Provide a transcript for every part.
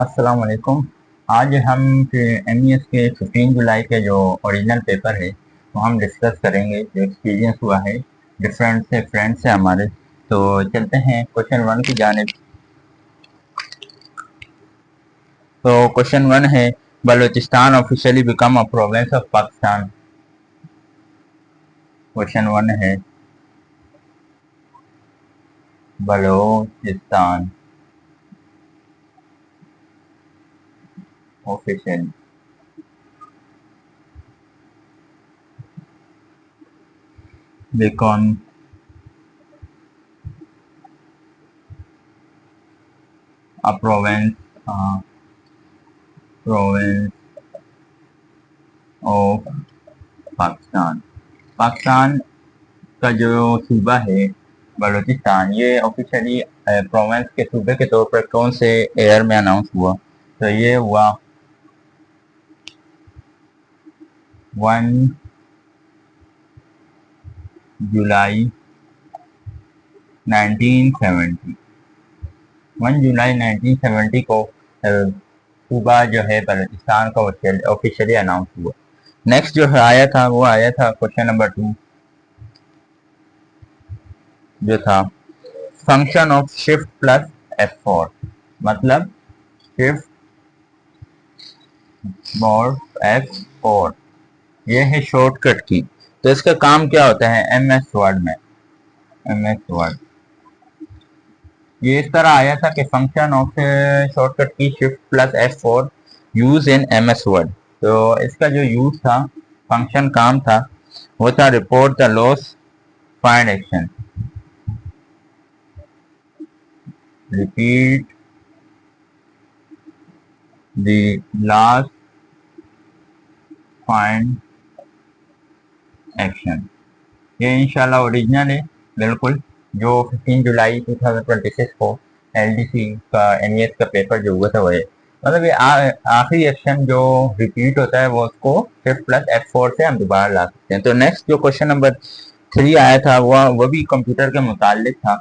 अस्सलाम वालेकुम। आज हम एमईएस के 15 जुलाई के जो ओरिजिनल पेपर है वो हम डिस्कस करेंगे, जो एक्सपीरियंस हुआ है डिफरेंट से फ्रेंड्स से हमारे। तो चलते हैं क्वेश्चन वन की जानिब। तो क्वेश्चन वन है, Balochistan officially become a province of Pakistan. Question one है, Balochistan officially become a province of Pakistan. Pakistan का जो सूबा है बलूचिस्तान, ये ऑफिशियली प्रोविंस के सूबे के तौर पर कौन से ईयर में अनाउंस हुआ? तो ये हुआ 1 जुलाई 1970। 1 जुलाई 1970 को सूबा जो है बलूचिस्तान का ऑफिशियली अनाउंस हुआ। नेक्स्ट जो है आया था, वो आया था क्वेश्चन नंबर 2, जो था function of shift plus F4। मतलब शिफ्ट मोड F4, ये है शॉर्टकट की। तो इसका काम क्या होता है एम एस वर्ड में? एम एस वर्ड ये इस तरह आया था कि function of shortcut key shift plus F4 use in M S Word. तो इसका जो यूज था, फंक्शन काम था, वो था report the loss, find action, repeat the last, find action. ये इंशाल्लाह ओरिजिनल है बिल्कुल, जो 15 जुलाई 2026 को एलडीसी का एनईएस का पेपर जो हुआ था वो है। मतलब ये आखिरी एक्शन जो रिपीट होता है वो उसको शिफ्ट प्लस F4 से हम दोबारा ला सकते हैं। तो नेक्स्ट जो क्वेश्चन नंबर 3 आया था वो भी कंप्यूटर के मुतालिक था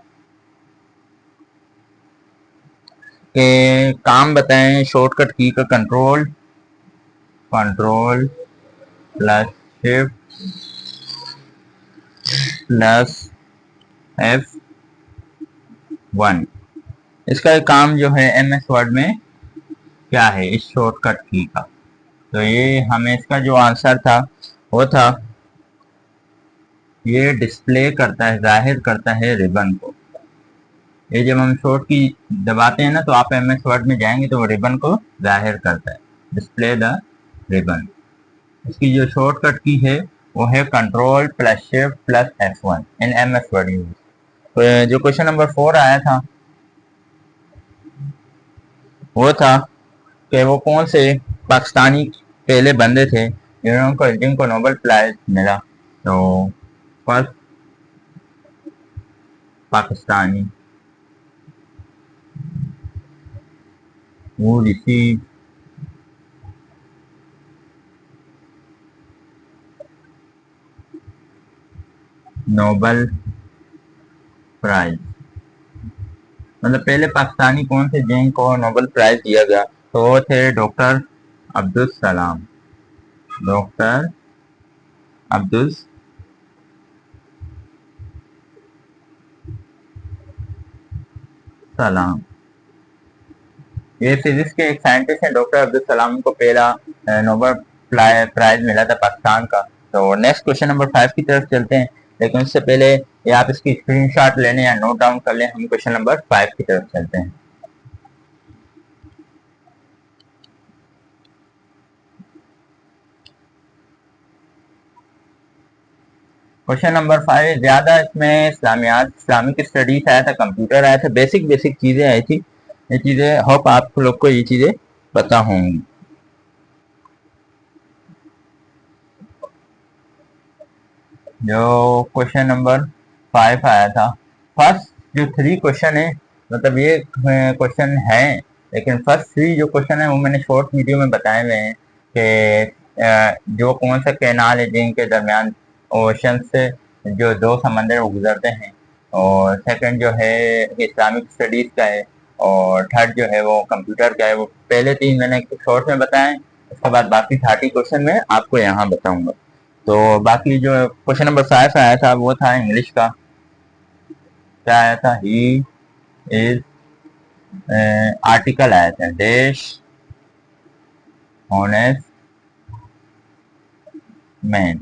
कि काम बताएं शॉर्टकट की का। Control control plus shift plus F1, इसका काम जो है एम एस वर्ड में क्या है इस शॉर्टकट की का। तो ये हमें इसका जो आंसर था वो था, ये डिस्प्ले करता है, जाहिर करता है रिबन को। ये जब हम शॉर्ट की दबाते हैं ना, तो आप एम एस वर्ड में जाएंगे तो वो रिबन को जाहिर करता है, डिस्प्ले द रिबन। इसकी जो शॉर्टकट की है वो है control plus shift plus F1 in M S Word use. तो जो क्वेश्चन नंबर 4 आया था वो था कि वो कौन से पाकिस्तानी पहले बंदे थे जिनको नोबेल प्राइज मिला। तो first Pakistani who received Nobel prize, मतलब पहले पाकिस्तानी कौन थे जिनको नोबेल प्राइज दिया गया? तो वो थे डॉक्टर अब्दुल सलाम। डॉक्टर अब्दुल सलाम, ये फिजिक्स के एक साइंटिस्ट हैं। डॉक्टर अब्दुल सलाम को पहला नोबेल प्राइज मिला था पाकिस्तान का। तो नेक्स्ट क्वेश्चन नंबर 5 की तरफ चलते हैं, लेकिन उससे पहले ये आप इसकी स्क्रीनशॉट लेने या नोट डाउन कर लें। हम क्वेश्चन नंबर 5 की तरफ चलते हैं। क्वेश्चन नंबर 5 ज्यादा इसमें इस्लामियात, इस्लामिक स्टडीज आया था, कंप्यूटर आया था, बेसिक बेसिक चीजें आई थी। ये चीजें होप आप लोग को ये चीजें पता होंगी। जो क्वेश्चन नंबर 5 आया था, फर्स्ट जो 3 क्वेश्चन है, मतलब ये क्वेश्चन है, लेकिन फर्स्ट 3 जो क्वेश्चन है वो मैंने शॉर्ट वीडियो में बताए हुए हैं कि जो कौन सा कैनाल है जिनके दरमियान ओशन से जो 2 समंदर वो गुजरते हैं। और सेकंड जो है इस्लामिक स्टडीज का है। और थर्ड जो है वो कंप्यूटर का है। वो पहले तीन मैंने शॉर्ट में बताए, उसके बाद बाकी 30 क्वेश्चन में आपको यहाँ बताऊंगा। तो बाकी जो क्वेश्चन नंबर 5 आया था वो था इंग्लिश का। क्या आया था? ही इज आर्टिकल आया था, डैश ऑनेस्ट मैन।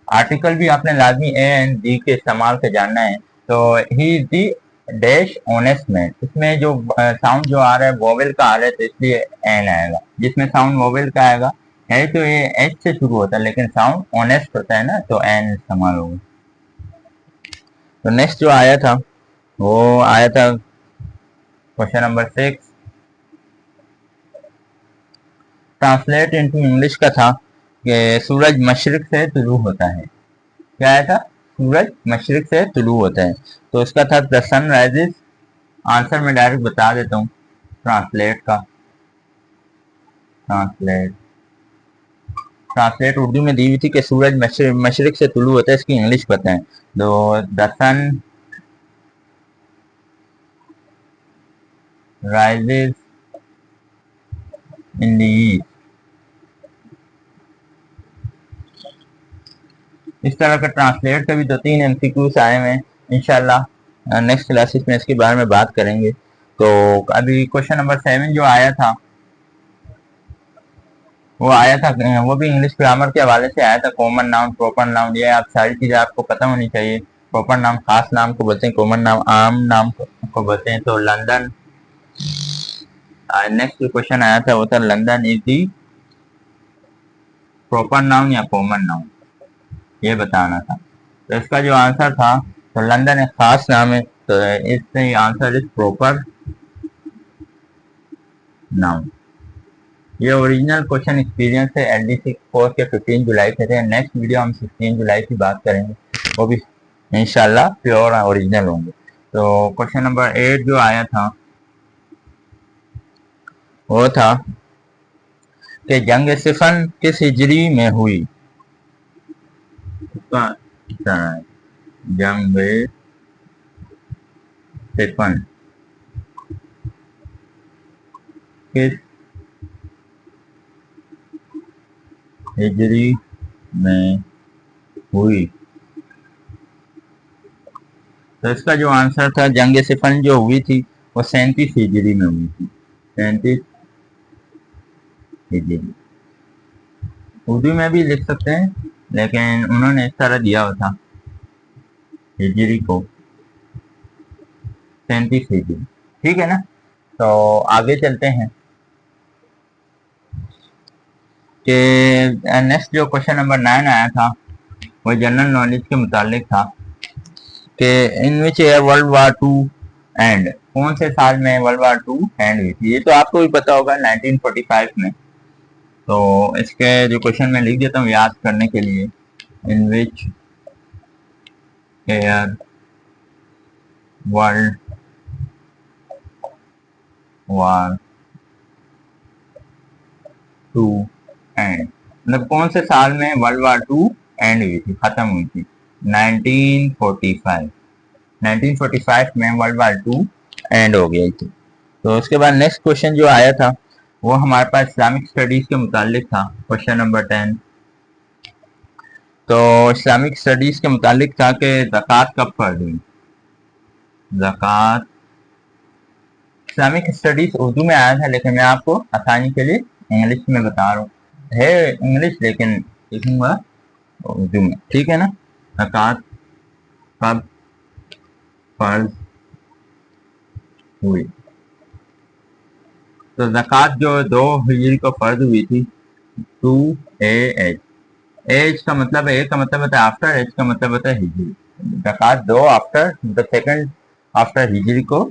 आर्टिकल भी आपने लाजमी ए एंड डी के इस्तेमाल से जानना है। तो he is the dash honest man, इसमें जो साउंड जो आ रहा है वोवेल का आ रहा है, तो इसलिए एन आएगा। जिसमें साउंड वोवेल का आएगा है तो ये एच से शुरू होता है, लेकिन साउंड ऑनेस्ट होता है ना, तो एन इस्तेमाल होगा। तो नेक्स्ट जो आया था वो आया था question number 6, translate into English का था कि सूरज मशरिक से तुलू होता है। क्या आया था? सूरज मशरिक से तुलू होता है। तो उसका था द सन राइजेस। आंसर मैं डायरेक्ट बता देता हूँ ट्रांसलेट का। ट्रांसलेट ट्रांसलेट उर्दू में दी हुई थी कि सूरज मशरिक से तुलू होता है, इसकी इंग्लिश पता है। तो the sun rises in the east. इस तरह का ट्रांसलेट के भी 2-3 एमसीक्यूज आए हुए हैं। इंशाल्लाह नेक्स्ट क्लासेस में इसके बारे में बात करेंगे। तो अभी क्वेश्चन नंबर 7 जो आया था वो भी इंग्लिश ग्रामर के हवाले से आया था। कॉमन नाउन, प्रॉपर नाउन, ये आप सारी चीजें आपको पता होनी चाहिए। प्रॉपर नाम खास नाम को बोलते हैं, कॉमन नाम आम नाम को बोलते हैं। तो लंदन, नेक्स्ट क्वेश्चन आया था वो था London is the proper noun या कॉमन नाउन, ये बताना था। तो इसका जो आंसर था, तो लंदन एक खास नाम है, तो इससे आंसर इज प्रॉपर नाउन। ये ओरिजिनल क्वेश्चन एक्सपीरियंस है एलडीसी कोर्स के 15 जुलाई से थे। नेक्स्ट वीडियो हम 16 जुलाई की बात करेंगे, वो भी इंशाल्लाह प्योर ओरिजिनल होंगे। तो क्वेश्चन नंबर 8 जो आया था वो था कि जंग सिफन किस हिजरी में हुई। उसका जंग सिफन किस हिजरी में हुई। तो इसका जो आंसर था, जंग सिफन जो हुई थी वो 37 हिजरी में हुई थी। 37 हिजरी। उर्दू में भी लिख सकते हैं, लेकिन उन्होंने इस तरह दिया हुआ था हिजरी को 37 हिजरी। ठीक है ना। तो आगे चलते हैं कि नेक्स्ट जो क्वेश्चन नंबर 9 आया था वो जनरल नॉलेज के मुतालिक था कि in which year world war 2 end, कौन से साल में वर्ल्ड वार 2 एंड हुई थी। ये तो आपको भी पता होगा, 1945 में। तो इसके जो क्वेश्चन मैं लिख देता हूँ याद करने के लिए। In which year world war 2 end, मतलब कौन से साल में वर्ल्ड वार 2 एंड हुई थी, खत्म हुई थी। 1945। 1945 में वर्ल्ड वार 2 एंड हो गई थी। तो उसके बाद नेक्स्ट क्वेश्चन जो आया था वो हमारे पास इस्लामिक स्टडीज के मुतालिक था, क्वेश्चन नंबर 10। तो इस्लामिक स्टडीज के मुतालिक था कि ज़कात कब फर्ज हुई। ज़कात, इस्लामिक स्टडीज उर्दू में आया था, लेकिन मैं आपको आसानी के लिए इंग्लिश में बता रहा हूँ। है इंग्लिश, लेकिन लिखूंगा उर्दू में, ठीक है ना। ज़कात कब फर्ज हुई। तो ज़कात जो 2 हिजरी को फर्ज हुई थी, 2 AH। एज का मतलब है, ए का मतलब होता है आफ्टर, एज का मतलब होता है हिजरी। ज़कात 2 आफ्टर द सेकंड आफ्टर हिजरी को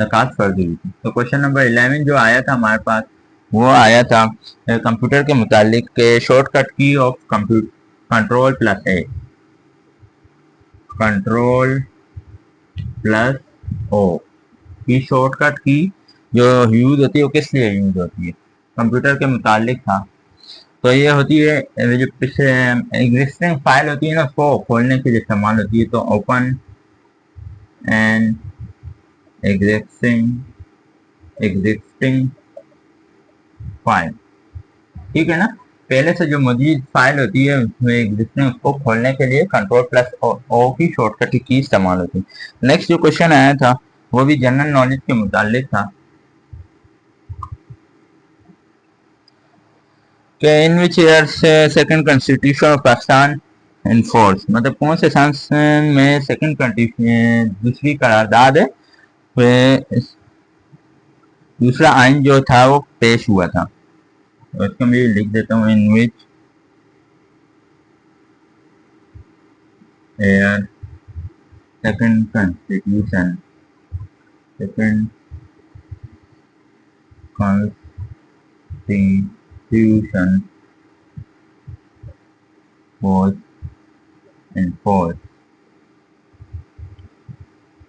ज़कात फर्ज हुई थी। तो क्वेश्चन नंबर 11 जो आया था हमारे पास वो आया था कंप्यूटर के मुतालिक के shortcut key of control plus A. Control plus O key shortcut की जो यूज होती है वो किस लिए यूज होती है, कंप्यूटर के मुतालिक था। तो ये होती है जो पीछे एग्जिस्टिंग फाइल होती है ना, उसको खोलने के लिए इस्तेमाल होती है। तो ओपन एंड एग्जिस्टिंग फाइल। ठीक है ना। पहले से जो मौजूद फाइल होती है उसमें एग्जिस्टिंग, उसको खोलने के लिए control plus O key shortcut की इस्तेमाल होती है। नेक्स्ट जो क्वेश्चन आया था वो भी जनरल नॉलेज के मुतालिक था कि in which year second constitution of Pakistan in force, मतलब कौन से संसद में सेकंड दूसरी करारदाद है, दूसरा आइन जो था वो पेश हुआ था। तो इसको मैं लिख देता हूँ, in which year second constitution second constitution was enforced,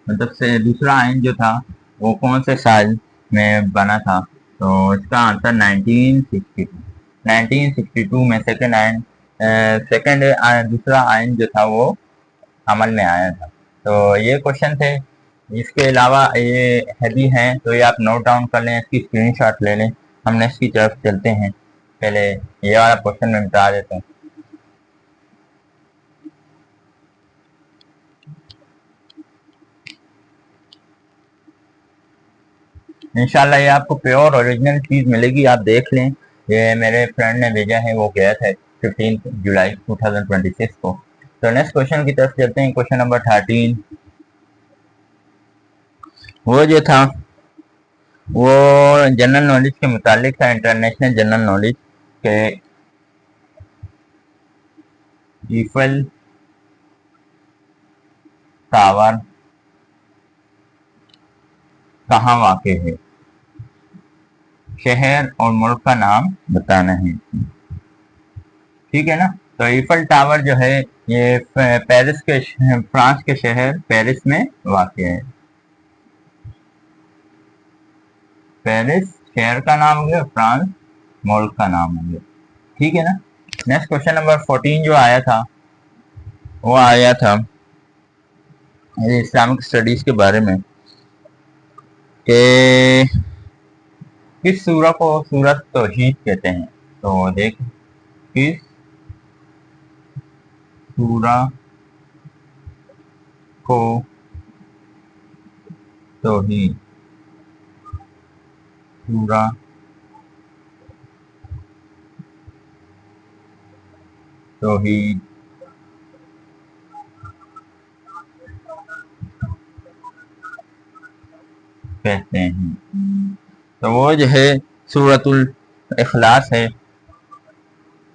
मतलब से दूसरा आइन जो था वो कौन से साल में बना था। तो इसका आंसर 1962 में सेकंड आइन, दूसरा आइन जो था वो अमल में आया था। तो ये क्वेश्चन थे। इसके अलावा ये हैवी हैं तो ये आप नोट डाउन कर लें, इसकी स्क्रीनशॉट ले लें। हम नेक्स्ट की तरफ चलते हैं। पहले ये वाला क्वेश्चन में मिटा देते हैं। इंशाल्लाह ये आपको प्योर ओरिजिनल चीज मिलेगी, आप देख लें। ये मेरे फ्रेंड ने भेजा है, वो गया था 15 जुलाई 2026 को। तो नेक्स्ट क्वेश्चन की तरफ चलते हैं। क्वेश्चन नंबर 13 वो जो था वो जनरल नॉलेज के मुतालिक था, इंटरनेशनल जनरल नॉलेज के ईफल टावर कहाँ वाक़ है, शहर और मुल्क का नाम बताना है। ठीक है ना। तो ईफल टावर जो है ये पेरिस के, फ्रांस के शहर पेरिस में वाक़ है। पेरिस शहर का नाम हो गया, फ्रांस मुल्क का नाम हो गया। ठीक है ना। नेक्स्ट क्वेश्चन नंबर 14 जो आया था वो आया था इस्लामिक स्टडीज के बारे में कि किस सूरह को सूरत तौहीद कहते हैं। तो देख, किस सूरह को तौहीद, सूरह तौहीद कहते हैं। तो वो जो है सूरतुल इखलास है।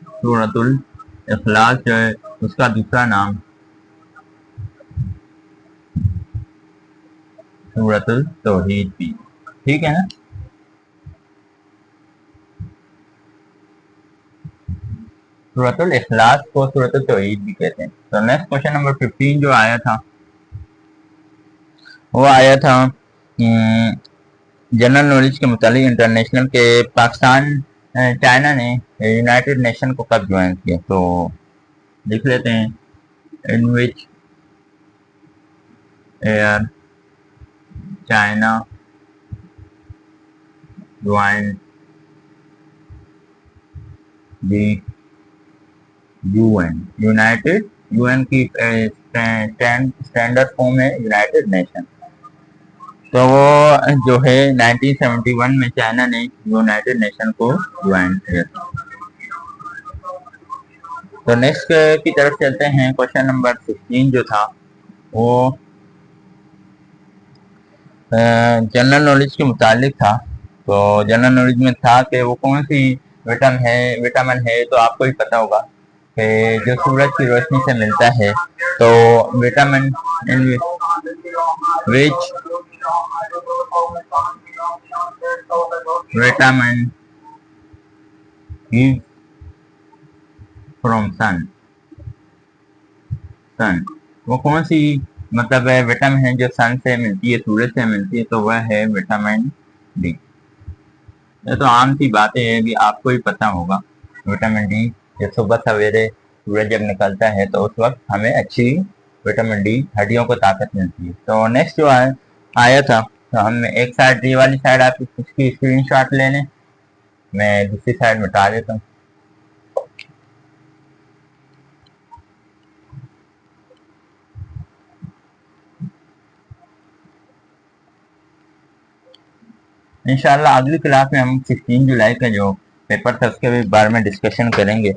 सूरतुल इखलास जो है उसका दूसरा नाम सूरतुल तौहीद भी। ठीक है ना। सूरतुल इखलास को सूरतुल तौहीद भी कहते हैं। तो नेक्स्ट क्वेश्चन नंबर 15 जो आया था वो आया था जनरल नॉलेज के मुतालिक इंटरनेशनल के पाकिस्तान चाइना ने यूनाइटेड नेशन को कब ज्वाइन किया। तो लिख लेते हैं, in which year China join the UN, United, UN की स्टैंडर्ड फॉर्म है यूनाइटेड नेशन। तो वो जो है 1971 में चाइना ने यूनाइटेड नेशन को ज्वाइन किया। तो नेक्स्ट की तरफ चलते हैं। क्वेश्चन नंबर 16 जो था वो जनरल नॉलेज के मुतालिक था। तो जनरल नॉलेज में था कि वो कौन सी विटामिन है। तो आपको ही पता होगा कि जो सूरज की रोशनी से मिलता है। तो vitamin in which vitamin is from सन, वो कौन सी मतलब है विटामिन है जो सन से मिलती है, सूरज से मिलती है। तो वह है विटामिन डी। ये तो आम सी बातें हैं, भी आपको ही पता होगा। विटामिन डी जब सुबह सवेरे सूरज जब निकलता है तो उस वक्त हमें अच्छी विटामिन डी, हड्डियों को ताकत मिलती है। तो नेक्स्ट जो आया था तो हम एक साइड, ये वाली साइड आप इसकी स्क्रीनशॉट ले लें, मैं दूसरी साइड मिटा देता हूँ। इंशाल्लाह अगली क्लास में हम 16 जुलाई का जो पेपर था उसके बारे में डिस्कशन करेंगे।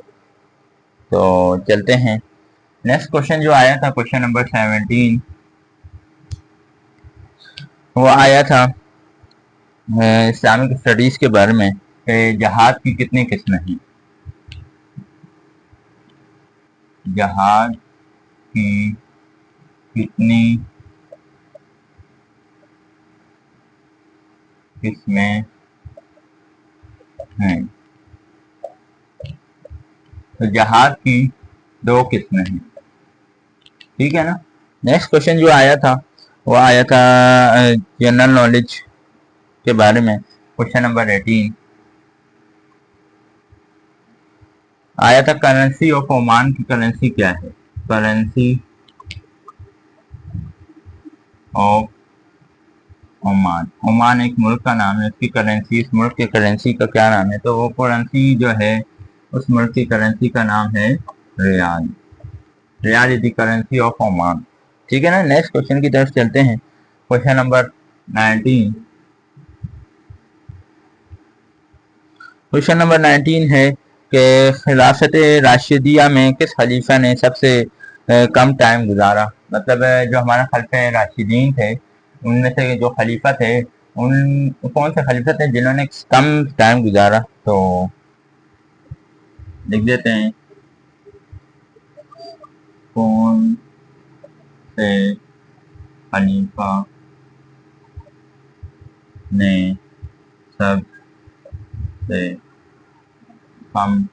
तो चलते हैं। नेक्स्ट क्वेश्चन जो आया था, क्वेश्चन नंबर 17, वो आया था इस्लामिक स्टडीज के बारे में, जहाज की कितनी किस्में हैं। जहाज की कितनी किस्में हैं। तो जहाज की 2 किस्में हैं, ठीक है ना। नेक्स्ट क्वेश्चन जो आया था वो आया था जनरल नॉलेज के बारे में, क्वेश्चन नंबर 18 आया था, करेंसी ऑफ ओमान की करेंसी क्या है। करेंसी ऑफ ओमान, ओमान एक मुल्क का नाम है, उसकी करेंसी, इस मुल्क की करेंसी का क्या नाम है। तो वो करेंसी जो है उस मुल्क की करेंसी का नाम है riyal. Riyal is the currency of Oman, ठीक है ना। नेक्स्ट क्वेश्चन की तरफ चलते हैं। क्वेश्चन नंबर 19, क्वेश्चन नंबर 19 है कि खिलाफत राशिदिया में किस खलीफा ने सबसे कम टाइम गुजारा। मतलब जो हमारा खलीफा राशिदीन थे उनमें से जो खलीफा थे, उन कौन से खलीफा थे जिन्होंने कम टाइम गुजारा। तो लिख देते हैं, कौन से खलीफा ने सबसे कम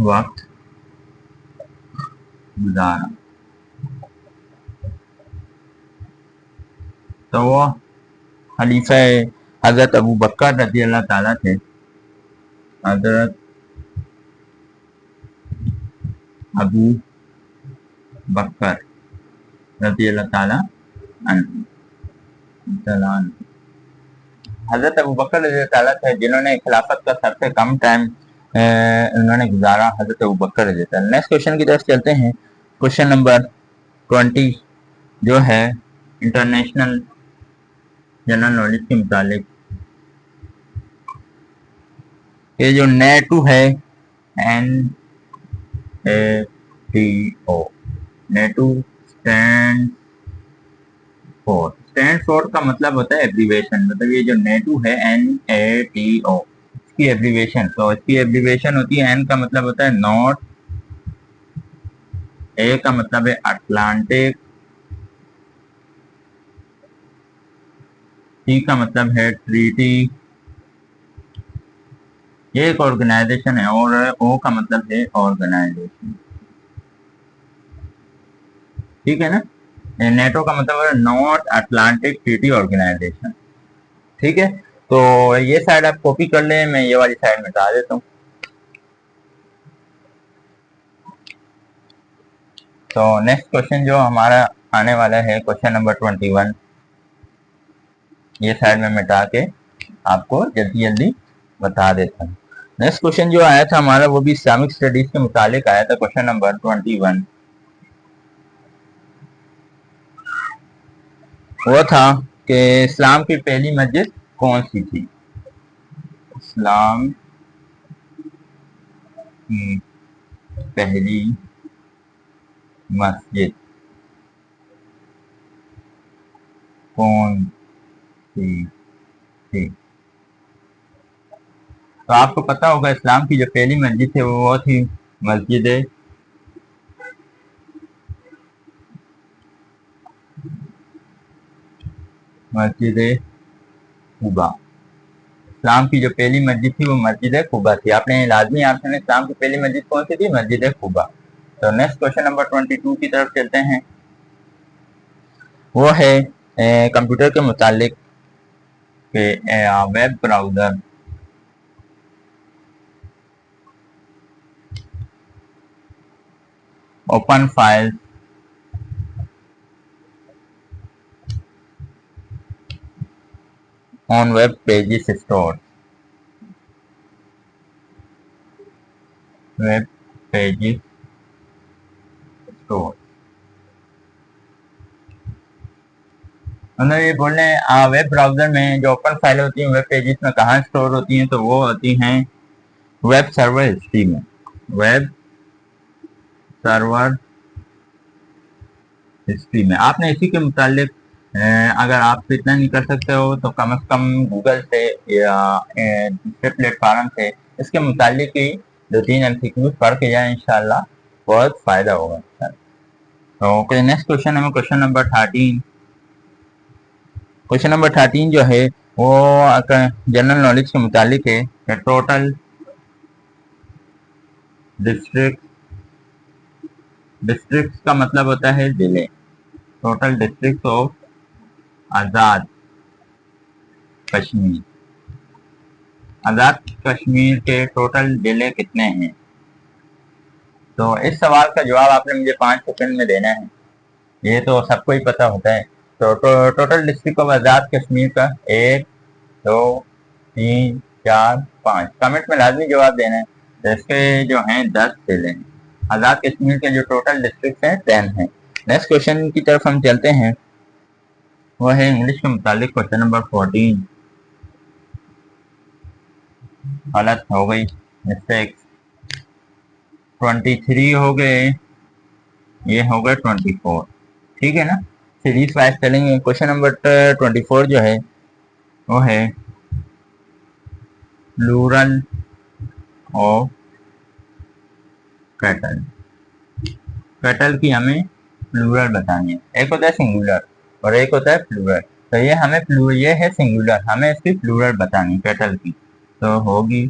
वक्त गुजारा। तो वो खलीफा हजरत अबू बकर रजी अल्लाह ताला थे। हजरत अबू बकर रजी अल्लाह ताला अन्हु। हजरत अबू बकर रजी अल्लाह ताला थे जिन्होंने खिलाफत का सबसे कम टाइम उन्होंने गुजारा, हजरत अबू बकर रजी अल्लाह ताला। नेक्स्ट क्वेश्चन की तरफ चलते हैं। क्वेश्चन नंबर 20 जो है इंटरनेशनल जनरल नॉलेज के मुतालिक, ये जो नेटू है, NATO, NATO stand for, stand for का मतलब होता है एब्रीवेशन। मतलब ये जो नेटू है NATO, इसकी एब्रीवेशन, तो इसकी एब्रीवेशन होती है, एन का मतलब होता है नॉर्थ, ए का मतलब है अटलांटिक, टी का मतलब है ट्रीटी, ये एक ऑर्गेनाइजेशन है, और ओ का मतलब है ऑर्गेनाइजेशन, ठीक है ना। नेटो का मतलब है नॉर्थ अटलांटिक ट्रीटी ऑर्गेनाइजेशन, ठीक है। तो ये साइड आप कॉपी कर लें, मैं ये वाली साइड मिटा देता हूँ। तो नेक्स्ट क्वेश्चन जो हमारा आने वाला है, क्वेश्चन नंबर 21, ये साइड में मिटा के आपको जल्दी जल्दी बता देता हूँ। नेक्स्ट क्वेश्चन जो आया था हमारा वो भी इस्लामिक स्टडीज के मुतालिक आया था, क्वेश्चन नंबर 21 वो था कि इस्लाम की पहली मस्जिद कौन सी थी। इस्लाम की पहली मस्जिद कौन सी थी। तो आपको पता होगा इस्लाम की जो पहली मस्जिद थी वो थी मस्जिद मस्जिद कुबा। इस्लाम की जो पहली मस्जिद थी वो मस्जिद कुबा थी। आपने लाजमी आंसर, इस्लाम की पहली मस्जिद कौन सी थी, मस्जिद कुबा। तो नेक्स्ट क्वेश्चन नंबर 22 की तरफ चलते हैं। वो है कंप्यूटर के मुतालिक के web browser open file on web pages store, web pages store मतलब ये बोल रहे हैं वेब ब्राउजर में जो ओपन फाइल होती है वेब पेजेस में कहाँ स्टोर होती हैं, तो वो होती हैं वेब सर्वर हिस्ट्री में। वेब सर्वर हिस्ट्री में आपने इसी के मुतालिक अगर आप इतना नहीं कर सकते हो तो कम से कम गूगल से या दूसरे प्लेटफॉर्म से इसके मुतालिक ही 2-3 एमसीक्यूज पढ़ के जाए, इंशाल्लाह बहुत फायदा होगा। तो नेक्स्ट क्वेश्चन है क्वेश्चन नंबर 13। क्वेश्चन नंबर 13 जो है वो जनरल नॉलेज के मुतालिक है। टोटल डिस्ट्रिक्ट, डिस्ट्रिक्ट का मतलब होता है जिले। Total district of Azad Kashmir, Azad Kashmir के टोटल जिले कितने हैं? तो इस सवाल का जवाब आपने मुझे 5 सेकंड में देना है। ये तो सबको ही पता होता है। तो total district of Azad Kashmir का 1, 2, 3, 4, 5 कमेंट में लाजमी जवाब देना है। तो इसके जो हैं 10 जिले हैं। आज़ाद कश्मीर के जो टोटल डिस्ट्रिक्ट हैं 10 हैं। नेक्स्ट क्वेश्चन की तरफ हम चलते हैं, वो है इंग्लिश के मुतालिक क्वेश्चन नंबर 14। गलत हो गई, मिस्टेक। 23 हो गए, ये हो गए 24। ठीक है ना, सीरीज वाइज चलेंगे। क्वेश्चन नंबर 24 जो है वो है प्लूरल ऑफ कैटल। कैटल की हमें प्लूरल बतानी है। एक होता है सिंगुलर और एक होता है प्लूरल। तो ये हमें ये है सिंगुलर, हमें इसकी प्लूरल बतानी कैटल की, तो होगी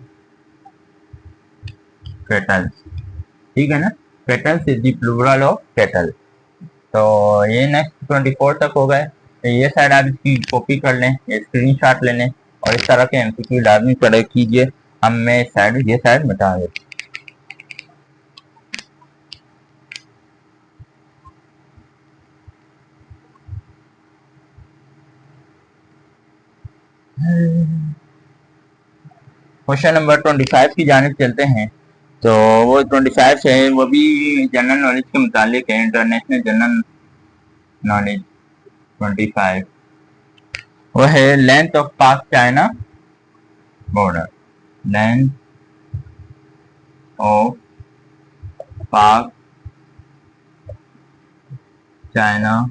कैटल्स। ठीक है ना, cattles is the plural of cattle. तो ये नेक्स्ट 24 तक हो गए। तो ये साइड आप इसकी कॉपी कर लें, स्क्रीन शॉट ले लें और इस तरह के एमसीक्यू लाजमी पढ़े कीजिए। हम मैं साइड ये साइड मिटा देते। क्वेश्चन नंबर 25 की जानिब चलते हैं। तो वो 25 है, वो भी जनरल नॉलेज के मुतालिक है, इंटरनेशनल जनरल नॉलेज 25। वो है लेंथ ऑफ पाक चाइना बॉर्डर। लेंथ ऑफ पाक चाइना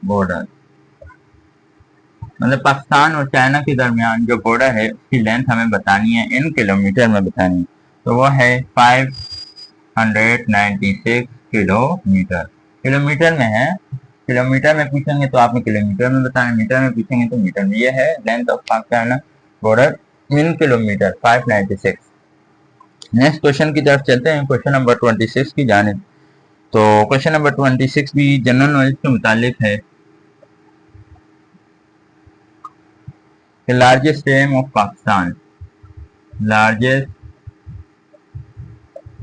बॉर्डर मतलब पाकिस्तान और चाइना के दरमियान जो बॉर्डर है उसकी लेंथ हमें बतानी है, इन किलोमीटर में बतानी है। तो वो है 596 किलोमीटर। किलोमीटर में है, किलोमीटर में पूछेंगे तो आपने किलोमीटर में बताना, मीटर में पूछेंगे तो मीटर में। ये है length of Pakistan border in kilometre 596। Next question की तरफ चलते हैं, क्वेश्चन नंबर 26 की जानिब। तो क्वेश्चन नंबर 26 भी जनरल नॉलेज के मुतालिक है। Largest dam of Pakistan, largest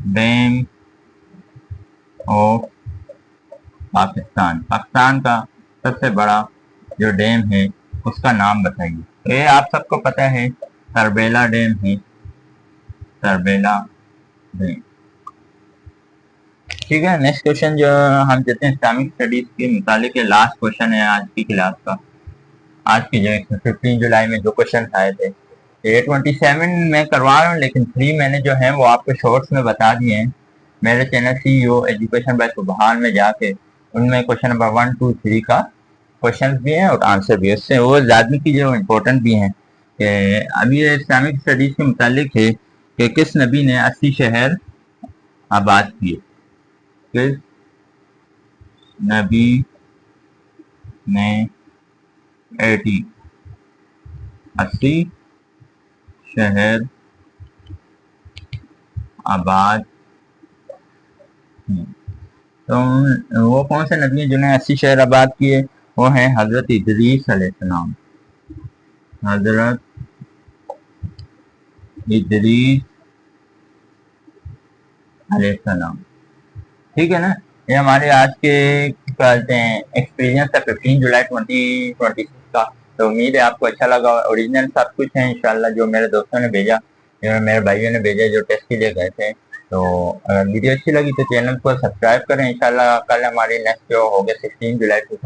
dam of Pakistan, Pakistan का सबसे बड़ा जो डैम है उसका नाम बताइए। तो ये आप सबको पता है, तरबेला डैम है, तरबेला डैम। ठीक है, नेक्स्ट क्वेश्चन जो हम चलते हैं इस्लामिक स्टडीज के मुतालिक लास्ट क्वेश्चन है आज की क्लास का। आज की जो 15 जुलाई में जो क्वेश्चन आए थे, ये 27 में करवा रहा हूँ, लेकिन 3 मैंने जो है वो आपको शॉर्ट्स में बता दिए हैं। मेरे चैनल CEO एजुकेशन बाय सुबहान में जाके उनमें क्वेश्चन नंबर 1, 2, 3 का क्वेश्चन भी है और आंसर भी है, उससे वो लाजमी की जो इम्पोर्टेंट भी हैं। अभी इस्लामिक स्टडीज के मुतालिक है कि किस नबी ने 80 शहर आबाद किए? किस नबी ने 80 शहर आबाद किए? तो वो कौन से नबी हैं जिन्हें 80 शहर आबाद किए? वो हैं हजरत इदरीस अलैहिस्सलाम, हजरत इदरीस अलैहिस्सलाम। ठीक है ना, ये हमारे आज के कहते हैं एक्सपीरियंस था 15 जुलाई 2026 का। तो उम्मीद है आपको अच्छा लगा। ओरिजिनल सब कुछ है इंशाल्लाह, जो मेरे दोस्तों ने भेजा, जो मेरे भाइयों ने भेजा, जो टेस्ट के लिए गए थे। तो अगर वीडियो अच्छी लगी तो चैनल को सब्सक्राइब करें। इंशाल्लाह कल हमारी नेक्स्ट जो होगा 16 जुलाई को